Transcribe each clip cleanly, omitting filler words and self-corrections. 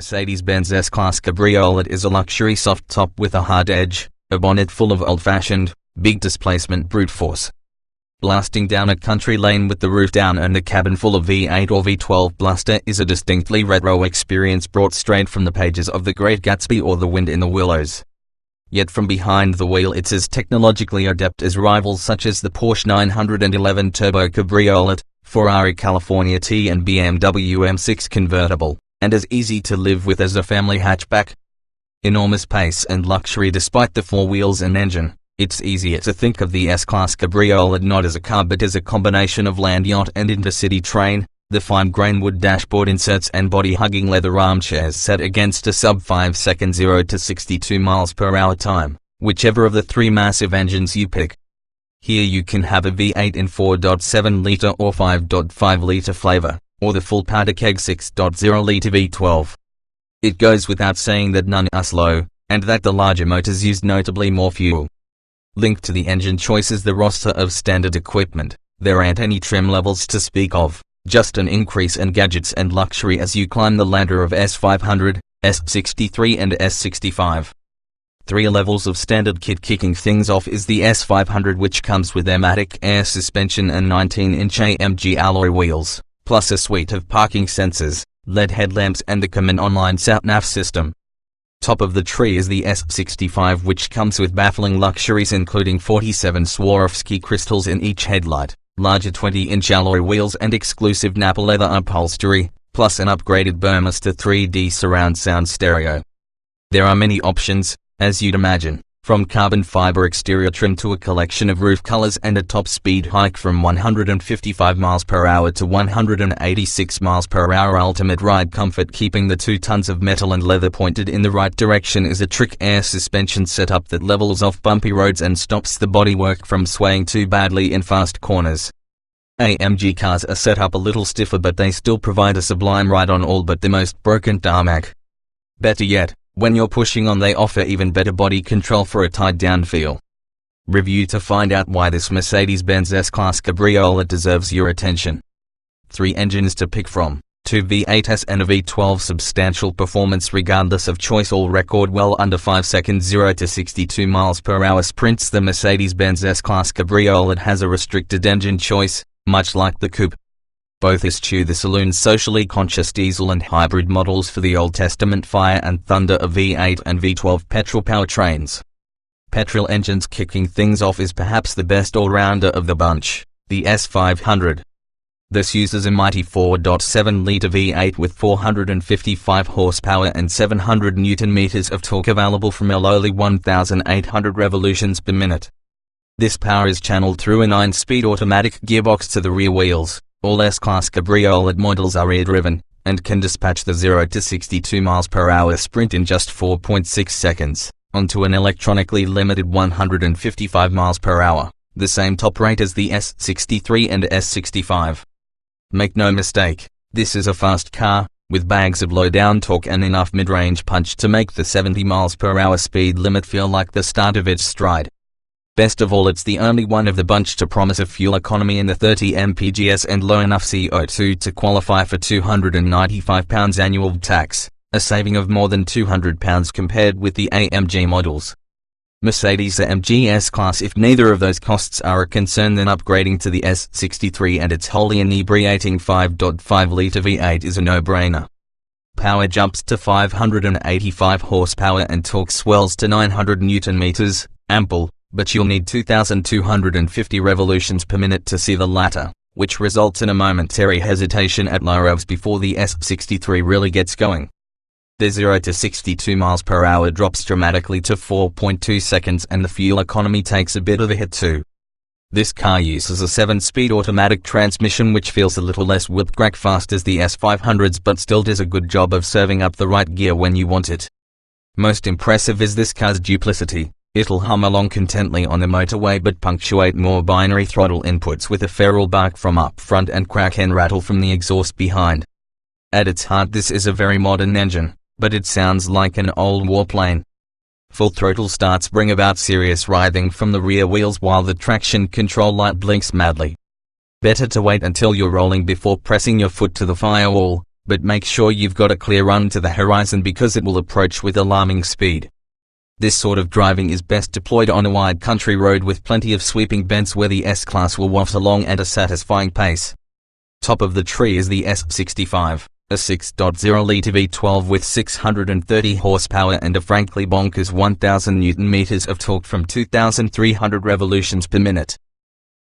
Mercedes-Benz S-Class Cabriolet is a luxury soft top with a hard edge, a bonnet full of old-fashioned, big displacement brute force. Blasting down a country lane with the roof down and a cabin full of V8 or V12 bluster is a distinctly retro experience brought straight from the pages of The Great Gatsby or The Wind in the Willows. Yet from behind the wheel it's as technologically adept as rivals such as the Porsche 911 Turbo Cabriolet, Ferrari California T and BMW M6 convertible, and as easy to live with as a family hatchback. Enormous pace and luxury despite the four wheels and engine, it's easier to think of the S-Class Cabriolet not as a car but as a combination of land yacht and intercity train. The fine-grain wood dashboard inserts and body-hugging leather armchairs set against a sub-5 second 0 to 62 miles per hour time, whichever of the three massive engines you pick. Here you can have a V8 in 4.7-litre or 5.5-litre flavor, or the full powder keg 6.0-litre V12. It goes without saying that none are slow, and that the larger motors use notably more fuel. Linked to the engine choice is the roster of standard equipment. There aren't any trim levels to speak of, just an increase in gadgets and luxury as you climb the ladder of S500, S63 and S65. 3 levels of standard kit. Kicking things off is the S500, which comes with Airmatic air suspension and 19-inch AMG alloy wheels, plus a suite of parking sensors, LED headlamps and the common online sat-nav system. Top of the tree is the S65, which comes with baffling luxuries including 47 Swarovski crystals in each headlight, larger 20-inch alloy wheels and exclusive Napa leather upholstery, plus an upgraded Burmester 3D surround sound stereo. There are many options, as you'd imagine, from carbon fiber exterior trim to a collection of roof colors and a top speed hike from 155 miles per hour to 186 miles per hour. Ultimate ride comfort. Keeping the 2 tons of metal and leather pointed in the right direction is a trick air suspension setup that levels off bumpy roads and stops the bodywork from swaying too badly in fast corners. AMG cars are set up a little stiffer, but they still provide a sublime ride on all but the most broken tarmac. Better yet, when you're pushing on, they offer even better body control for a tied-down feel. Review to find out why this Mercedes-Benz S-Class Cabriolet deserves your attention. 3 engines to pick from, 2 V8s and a V12. Substantial performance regardless of choice. All record well under 5 seconds 0 to 62 miles per hour sprints. The Mercedes-Benz S-Class Cabriolet has a restricted engine choice, much like the coupe. Both eschew the saloon's socially conscious diesel and hybrid models for the Old Testament fire and thunder of V8 and V12 petrol powertrains. Petrol engines. Kicking things off is perhaps the best all-rounder of the bunch, the S500. This uses a mighty 4.7-litre V8 with 455 horsepower and 700 Nm of torque, available from a lowly 1,800 revolutions per minute. This power is channeled through a 9-speed automatic gearbox to the rear wheels. All S-Class Cabriolet models are rear-driven, and can dispatch the 0 to 62 miles per hour sprint in just 4.6 seconds, onto an electronically limited 155 miles per hour, the same top rate as the S63 and S65. Make no mistake, this is a fast car, with bags of low-down torque and enough mid-range punch to make the 70 miles per hour speed limit feel like the start of its stride. Best of all, it's the only one of the bunch to promise a fuel economy in the 30 mpgs and low enough CO2 to qualify for £295 annual tax, a saving of more than £200 compared with the AMG models. Mercedes-AMG S-Class. If neither of those costs are a concern, then upgrading to the S63 and its wholly inebriating 5.5-litre V8 is a no-brainer. Power jumps to 585 horsepower and torque swells to 900 Nm, ample, but you'll need 2,250 revolutions per minute to see the latter, which results in a momentary hesitation at low revs before the S63 really gets going. The 0 to 62 miles per hour drops dramatically to 4.2 seconds and the fuel economy takes a bit of a hit too. This car uses a 7-speed automatic transmission which feels a little less whip-crack fast as the S500's, but still does a good job of serving up the right gear when you want it. Most impressive is this car's duplicity. It'll hum along contently on the motorway but punctuate more binary throttle inputs with a feral bark from up front and crack and rattle from the exhaust behind. At its heart, this is a very modern engine, but it sounds like an old warplane. Full throttle starts bring about serious writhing from the rear wheels while the traction control light blinks madly. Better to wait until you're rolling before pressing your foot to the firewall, but make sure you've got a clear run to the horizon because it will approach with alarming speed. This sort of driving is best deployed on a wide country road with plenty of sweeping bends where the S-Class will waft along at a satisfying pace. Top of the tree is the S65, a 6.0-litre V12 with 630 horsepower and a frankly bonkers 1000 Nm of torque from 2,300 revolutions per minute.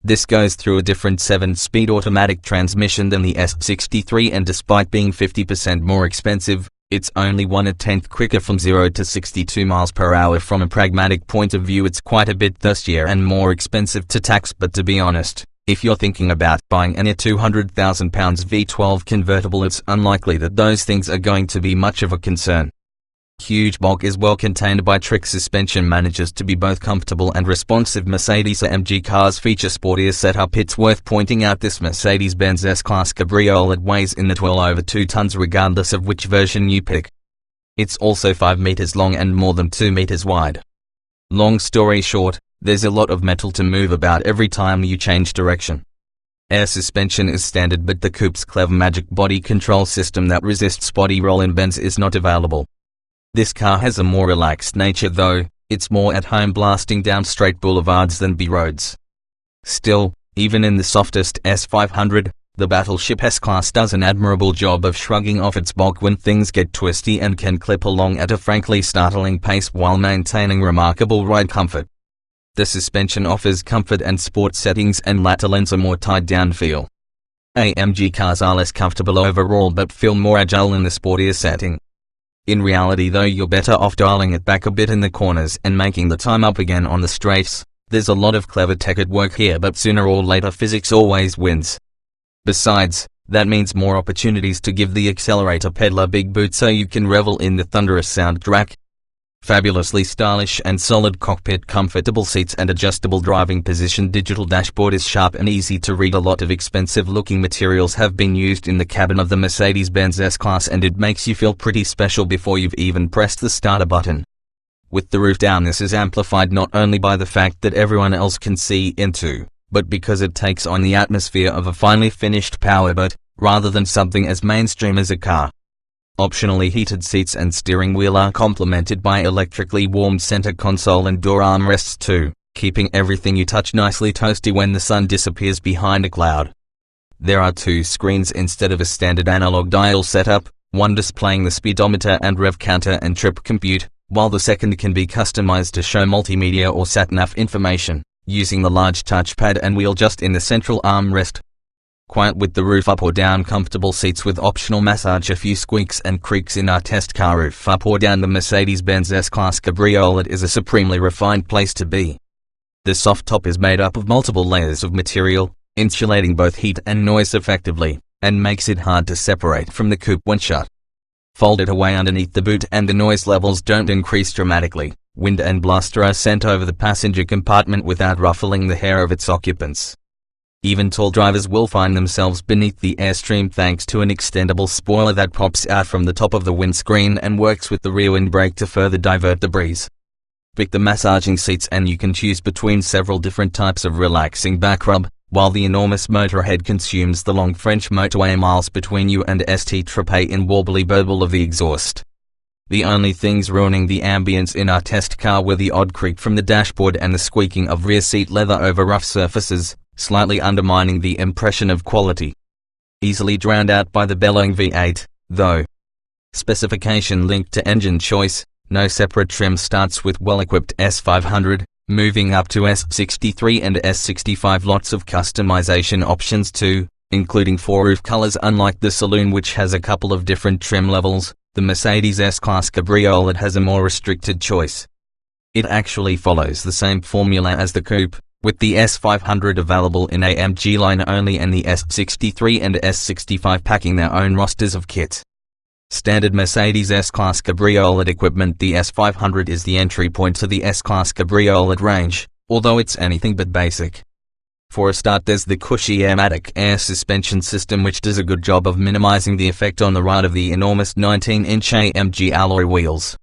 This goes through a different 7-speed automatic transmission than the S63, and despite being 50% more expensive, it's only 1/10 quicker from 0 to 62 miles per hour. From a pragmatic point of view, it's quite a bit thirstier and more expensive to tax, but to be honest, if you're thinking about buying a near £200,000 V12 convertible, it's unlikely that those things are going to be much of a concern. Huge bulk is well contained by trick suspension, manages to be both comfortable and responsive. Mercedes-AMG cars feature sportier setup. It's worth pointing out this Mercedes-Benz S-Class cabriolet weighs in at well over 2 tons regardless of which version you pick. It's also 5 meters long and more than 2 meters wide. Long story short, there's a lot of metal to move about every time you change direction. Air suspension is standard, but the coupe's clever magic body control system that resists body roll in bends is not available. This car has a more relaxed nature though, it's more at home blasting down straight boulevards than B roads. Still, even in the softest S500, the battleship S-Class does an admirable job of shrugging off its bulk when things get twisty and can clip along at a frankly startling pace while maintaining remarkable ride comfort. The suspension offers comfort and sport settings, and latter lends a more tied-down feel. AMG cars are less comfortable overall but feel more agile in the sportier setting. In reality though, you're better off dialing it back a bit in the corners and making the time up again on the straights. There's a lot of clever tech at work here, but sooner or later physics always wins. Besides, that means more opportunities to give the accelerator pedal a big boot so you can revel in the thunderous soundtrack. Fabulously stylish and solid cockpit, comfortable seats and adjustable driving position. Digital dashboard is sharp and easy to read. A lot of expensive looking materials have been used in the cabin of the Mercedes-Benz S-Class, and it makes you feel pretty special before you've even pressed the starter button. With the roof down, this is amplified not only by the fact that everyone else can see into, but because it takes on the atmosphere of a finely finished powerboat, rather than something as mainstream as a car. Optionally heated seats and steering wheel are complemented by electrically warmed center console and door armrests too, keeping everything you touch nicely toasty when the sun disappears behind a cloud. There are 2 screens instead of a standard analog dial setup, one displaying the speedometer and rev counter and trip compute, while the second can be customized to show multimedia or sat-nav information, using the large touchpad and wheel just in the central armrest. Quiet with the roof up or down, comfortable seats with optional massage. A few squeaks and creaks in our test car. Roof up or down, the Mercedes-Benz S-Class cabriolet is a supremely refined place to be. The soft top is made up of multiple layers of material, insulating both heat and noise effectively, and makes it hard to separate from the coupe when shut. Fold it away underneath the boot and the noise levels don't increase dramatically. Wind and bluster are sent over the passenger compartment without ruffling the hair of its occupants. Even tall drivers will find themselves beneath the airstream thanks to an extendable spoiler that pops out from the top of the windscreen and works with the rear windbreak to further divert the breeze. Pick the massaging seats and you can choose between several different types of relaxing back rub, while the enormous motorhead consumes the long French motorway miles between you and St. Tropez in warbly burble of the exhaust. The only things ruining the ambience in our test car were the odd creak from the dashboard and the squeaking of rear seat leather over rough surfaces, slightly undermining the impression of quality. Easily drowned out by the bellowing V8, though. Specification linked to engine choice. No separate trim. Starts with well-equipped S500, moving up to S63 and S65. Lots of customization options too, including 4 roof colors. Unlike the saloon, which has a couple of different trim levels, the Mercedes S-Class cabriolet has a more restricted choice. It actually follows the same formula as the coupe, with the S500 available in AMG line only and the S63 and S65 packing their own rosters of kits. Standard Mercedes S-Class cabriolet equipment. The S500 is the entry point to the S-Class cabriolet range, although it's anything but basic. For a start, there's the cushy Airmatic air suspension system, which does a good job of minimizing the effect on the ride of the enormous 19-inch AMG alloy wheels.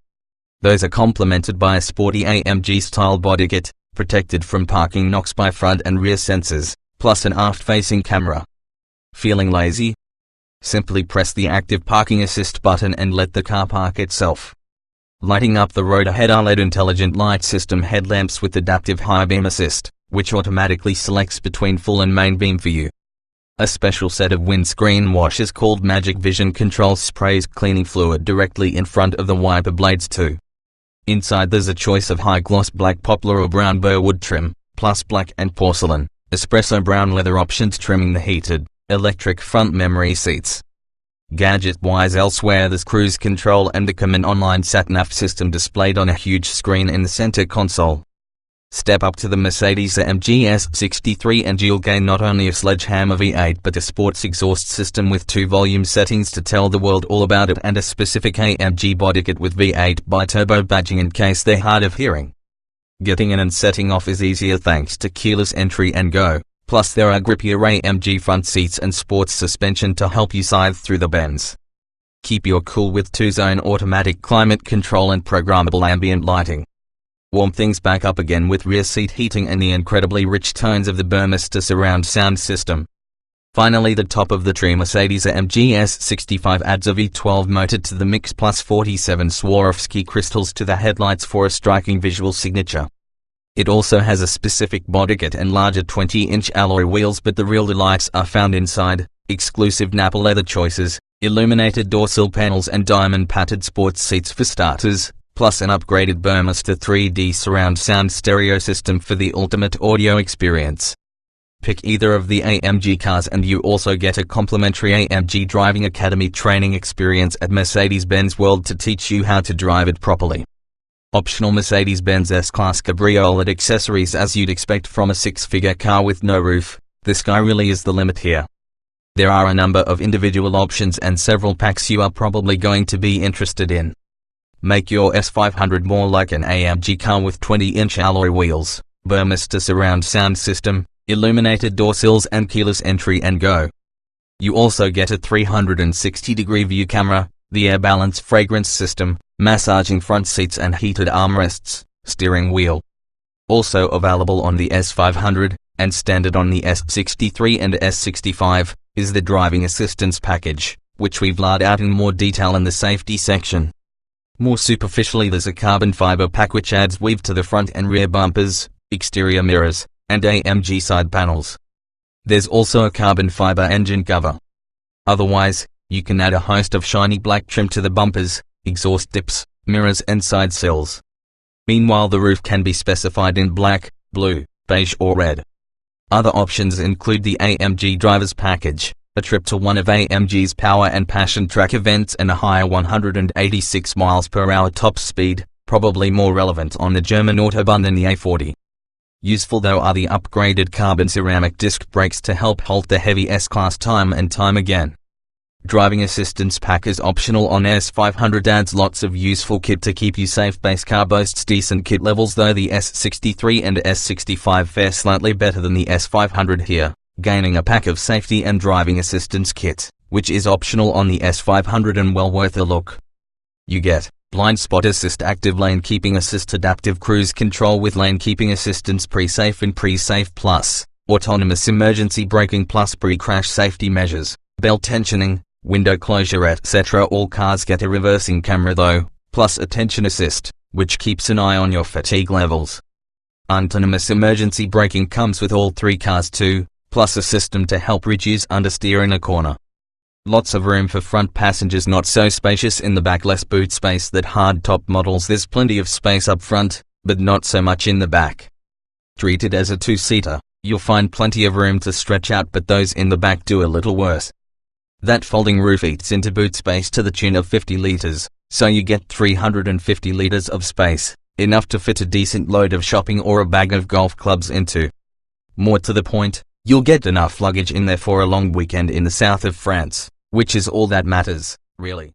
Those are complemented by a sporty AMG-style bodykit, protected from parking knocks by front and rear sensors, plus an aft-facing camera. Feeling lazy? Simply press the active parking assist button and let the car park itself. Lighting up the road ahead are LED intelligent light system headlamps with adaptive high beam assist, which automatically selects between full and main beam for you. A special set of windscreen washers called Magic Vision Control sprays cleaning fluid directly in front of the wiper blades too. Inside there's a choice of high-gloss black poplar or brown burwood trim, plus black and porcelain, espresso brown leather options trimming the heated, electric front memory seats. Gadget-wise elsewhere there's cruise control and the common online sat-nav system displayed on a huge screen in the center console. Step up to the Mercedes-AMG S63 and you'll gain not only a sledgehammer V8 but a sports exhaust system with 2 volume settings to tell the world all about it and a specific AMG bodykit with V8 bi-turbo badging in case they're hard of hearing. Getting in and setting off is easier thanks to keyless entry and go, plus there are grippier AMG front seats and sports suspension to help you scythe through the bends. Keep your cool with 2-zone automatic climate control and programmable ambient lighting. Warm things back up again with rear seat heating and the incredibly rich tones of the Burmester surround sound system. Finally, the top of the tree Mercedes-AMG S65 adds a V12 motor to the mix plus 47 Swarovski crystals to the headlights for a striking visual signature. It also has a specific bodykit and larger 20-inch alloy wheels, but the real delights are found inside: exclusive Napa leather choices, illuminated dorsal panels and diamond-patterned sports seats for starters, plus an upgraded Burmester 3D surround sound stereo system for the ultimate audio experience. Pick either of the AMG cars and you also get a complimentary AMG Driving Academy training experience at Mercedes-Benz World to teach you how to drive it properly. Optional Mercedes-Benz S-Class cabriolet accessories as you'd expect from a 6-figure car with no roof. The sky really is the limit here. There are a number of individual options and several packs you are probably going to be interested in. Make your S500 more like an AMG car with 20-inch alloy wheels, Burmester surround sound system, illuminated dorsals and keyless entry and go. You also get a 360-degree view camera, the air balance fragrance system, massaging front seats and heated armrests, steering wheel. Also available on the S500, and standard on the S63 and S65, is the driving assistance package, which we've laid out in more detail in the safety section. More superficially there's a carbon fiber pack which adds weave to the front and rear bumpers, exterior mirrors, and AMG side panels. There's also a carbon fiber engine cover. Otherwise, you can add a host of shiny black trim to the bumpers, exhaust tips, mirrors and side sills. Meanwhile the roof can be specified in black, blue, beige or red. Other options include the AMG Drivers Package, a trip to one of AMG's Power and Passion track events and a higher 186 mph top speed, probably more relevant on the German Autobahn than the A40. Useful though are the upgraded carbon ceramic disc brakes to help halt the heavy S-Class time and time again. Driving assistance pack is optional on S500, adds lots of useful kit to keep you safe. Base car boasts decent kit levels though the S63 and S65 fare slightly better than the S500 here, gaining a pack of safety and driving assistance kit, which is optional on the S500 and well worth a look. You get blind spot assist, active lane keeping assist, adaptive cruise control with lane keeping assistance, pre-safe and pre-safe plus, autonomous emergency braking plus pre-crash safety measures, belt tensioning, window closure etc. All cars get a reversing camera though, plus attention assist, which keeps an eye on your fatigue levels. Autonomous emergency braking comes with all 3 cars too, plus a system to help reduce understeer in a corner. Lots of room for front passengers, not so spacious in the back, less boot space than hardtop models. There's plenty of space up front, but not so much in the back. Treated as a 2-seater, you'll find plenty of room to stretch out, but those in the back do a little worse. That folding roof eats into boot space to the tune of 50 liters, so you get 350 liters of space, enough to fit a decent load of shopping or a bag of golf clubs into. More to the point, you'll get enough luggage in there for a long weekend in the south of France, which is all that matters, really.